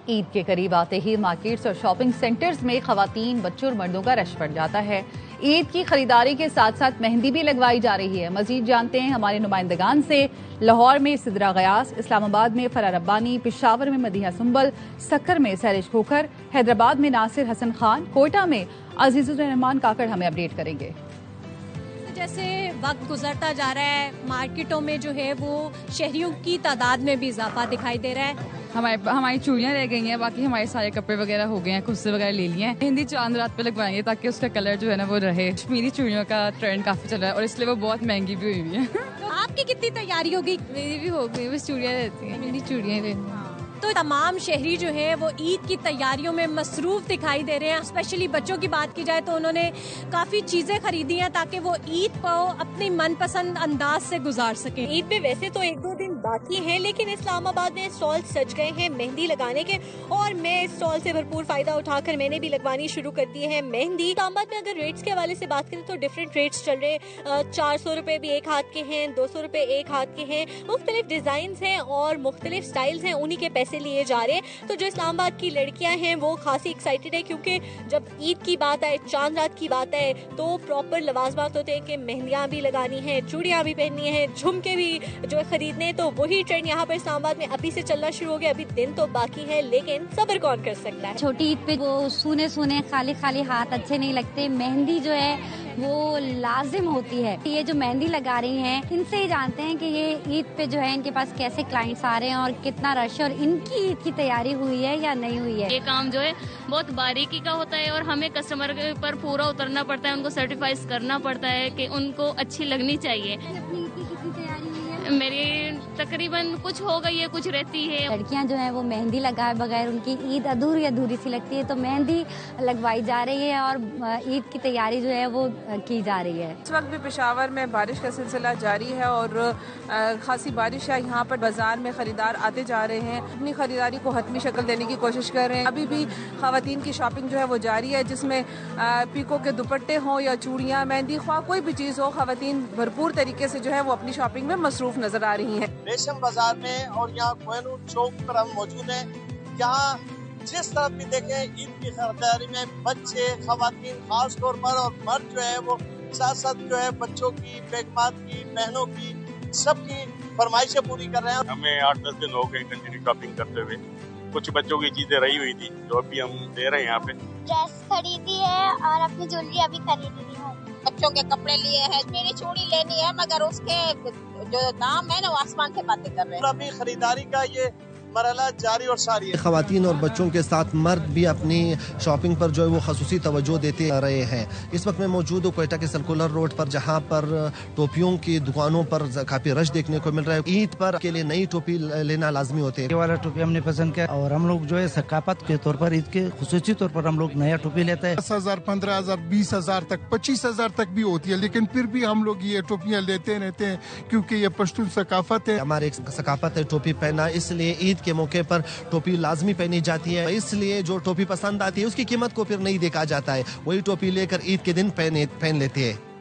عید کے قریب آتے ہی مارکیٹس اور شاپنگ سینٹرز میں خواتین، بچوں اور مردوں کا رش پڑ جاتا ہے۔ عید کی خریداری کے ساتھ ساتھ مہندی بھی لگوائی جا رہی ہے۔ مزید جانتے ہیں ہمارے نمائندگان سے۔ لاہور میں سدرا غیاث، اسلام آباد میں فرح ربانی، پشاور میں مدیحہ سنبل، سکر میں سیرج کھوکھر، حیدرآباد میں ناصر حسن خان، کوئٹہ میں عزیز الرحمان کاکڑ ہمیں اپڈیٹ کریں گے۔ جیسے وقت گزرتا جا رہا ہے، مارکیٹوں میں جو ہے وہ شہریوں کی تعداد میں بھی اضافہ دکھائی دے رہا ہے۔ ہماری چوڑیاں رہ گئی ہیں، باقی ہمارے سارے کپڑے وغیرہ ہو گئے ہیں، خود سے وغیرہ لے لیے ہیں۔ مہندی چاند رات پہ لگوائیں گے تاکہ اس کا کلر جو ہے نا وہ رہے۔ کشمیری چوڑیوں کا ٹرینڈ کافی چل رہا ہے اور اس لیے وہ بہت مہنگی بھی ہوئی ہیں۔ آپ کی کتنی تیاری ہوگی؟ میری بھی ہو گئی، بس چوڑیاں رہتی ہیں، میری چوڑیاں رہتی ہیں۔ تو تمام شہری جو ہے وہ عید کی تیاریوں میں مصروف دکھائی دے رہے ہیں۔ اسپیشلی بچوں کی بات کی جائے تو انہوں نے کافی چیزیں خریدی ہیں تاکہ وہ عید کو اپنی من پسند انداز سے گزار سکیں۔ عید میں ویسے تو 1-2 دن باقی ہیں، لیکن اسلام آباد میں اسٹال سج گئے ہیں مہندی لگانے کے، اور میں اسٹال سے بھرپور فائدہ اٹھا کر میں نے بھی لگوانی شروع کر دی ہے مہندی۔ اسلام آباد میں اگر ریٹس کے حوالے سے بات کریں تو ڈفرینٹ ریٹس چل رہے ہیں۔ 400 روپے بھی ایک ہاتھ کے ہیں، 200 روپے ایک ہاتھ کے ہیں، مختلف ڈیزائنز ہیں اور مختلف سٹائلز ہیں، انہی کے پیسے لیے جا رہے ہیں۔ تو جو اسلام آباد کی لڑکیاں ہیں وہ خاصی ایکسائٹیڈ ہیں، کیونکہ جب عید کی بات آئے، چاند رات کی بات آئے تو پراپر لوازمات ہوتے ہیں کہ مہندیاں بھی لگانی ہیں، چوڑیاں بھی پہننی ہیں، جھمکے بھی جو خریدنے ہیں۔ تو وہی ٹرینڈ یہاں پر اسلام آباد میں ابھی سے چلنا شروع ہو گیا۔ ابھی دن تو باقی ہے، لیکن صبر کون کر سکتا ہے۔ چھوٹی عید پہ وہ سونے خالی ہاتھ اچھے نہیں لگتے، مہندی جو ہے وہ لازم ہوتی ہے۔ یہ جو مہندی لگا رہی ہیں ان سے ہی جانتے ہیں کہ یہ عید پہ جو ہے ان کے پاس کیسے کلائنٹس آ رہے ہیں اور کتنا رش ہے اور ان کی عید کی تیاری ہوئی ہے یا نہیں ہوئی ہے۔ یہ کام جو ہے بہت باریکی کا ہوتا ہے اور ہمیں کسٹمر پر پورا اترنا پڑتا ہے، ان کو سرٹیفائز کرنا پڑتا ہے کہ ان کو اچھی لگنی چاہیے۔ اپنی عید کی کتنی تیاری ہوئی ہے؟ میری تقریباً کچھ ہو گئی ہے، کچھ رہتی ہے۔ لڑکیاں جو ہیں وہ مہندی لگائے بغیر ان کی عید ادھوری سی لگتی ہے، تو مہندی لگوائی جا رہی ہے اور عید کی تیاری جو ہے وہ کی جا رہی ہے۔ اس وقت بھی پشاور میں بارش کا سلسلہ جاری ہے اور خاصی بارش ہے، یہاں پر بازار میں خریدار آتے جا رہے ہیں، اپنی خریداری کو حتمی شکل دینے کی کوشش کر رہے ہیں۔ ابھی بھی خواتین کی شاپنگ جو ہے وہ جاری ہے، جس میں پیکو کے دوپٹے ہوں یا چوڑیاں، مہندی، خواہ کوئی بھی چیز ہو، خواتین بھرپور طریقے سے جو ہے وہ اپنی شاپنگ میں مصروف نظر آ رہی ہیں۔ ریشم بازار میں اور یہاں کوہ نور چوک پر ہم موجود ہیں۔ یہاں جس طرف بھی دیکھیں عید کی خریداری میں بچے، خواتین خاص طور پر اور مرد جو ہے وہ ساتھ ساتھ جو ہے بچوں کی، بیگمات کی، بہنوں کی، سب کی فرمائشیں پوری کر رہے ہیں۔ ہمیں 8-10 دن ہو گئے کنٹینیو شاپنگ کرتے ہوئے، کچھ بچوں کی چیزیں رہی ہوئی تھی جو ابھی ہم دے رہے ہیں یہاں پہ۔ ڈریس خریدی ہے اور اپنی جویلری ابھی خریدی ہے، بچوں کے کپڑے لیے ہیں، میری چوڑی لینی ہے، مگر اس کے جو دام ہے نا وہ آسمان سے باتیں کر رہے ہیں۔ ابھی خریداری کا یہ مرحلہ جاری اور ساری ہے۔ خواتین اور بچوں کے ساتھ مرد بھی اپنی شاپنگ پر جو ہے وہ خصوصی توجہ دیتے آ رہے ہیں۔ اس وقت میں موجود ہوں کوئٹہ کے سرکولر روڈ پر، جہاں پر ٹوپیوں کی دکانوں پر کافی رش دیکھنے کو مل رہا ہے۔ عید پر کے لیے نئی ٹوپی لینا لازمی ہوتے ہیں۔ یہ والا ٹوپی ہم نے پسند کیا اور ہم لوگ جو ہے ثقافت کے طور پر عید کے خصوصی طور پر ہم لوگ نیا ٹوپی لیتے ہیں۔ 10,000 15,000 20,000 تک 25,000 تک بھی ہوتی ہے، لیکن پھر بھی ہم لوگ یہ ٹوپیاں لیتے رہتے ہیں کیونکہ یہ پشتون ثقافت ہے۔ ہمارے ثقافت ہے ٹوپی پہننا، اس لیے عید کے موقع پر ٹوپی لازمی پہنی جاتی ہے۔ اس لیے جو ٹوپی پسند آتی ہے اس کی قیمت کو پھر نہیں دیکھا جاتا ہے، وہی ٹوپی لے کر عید کے دن پہن لیتے ہیں۔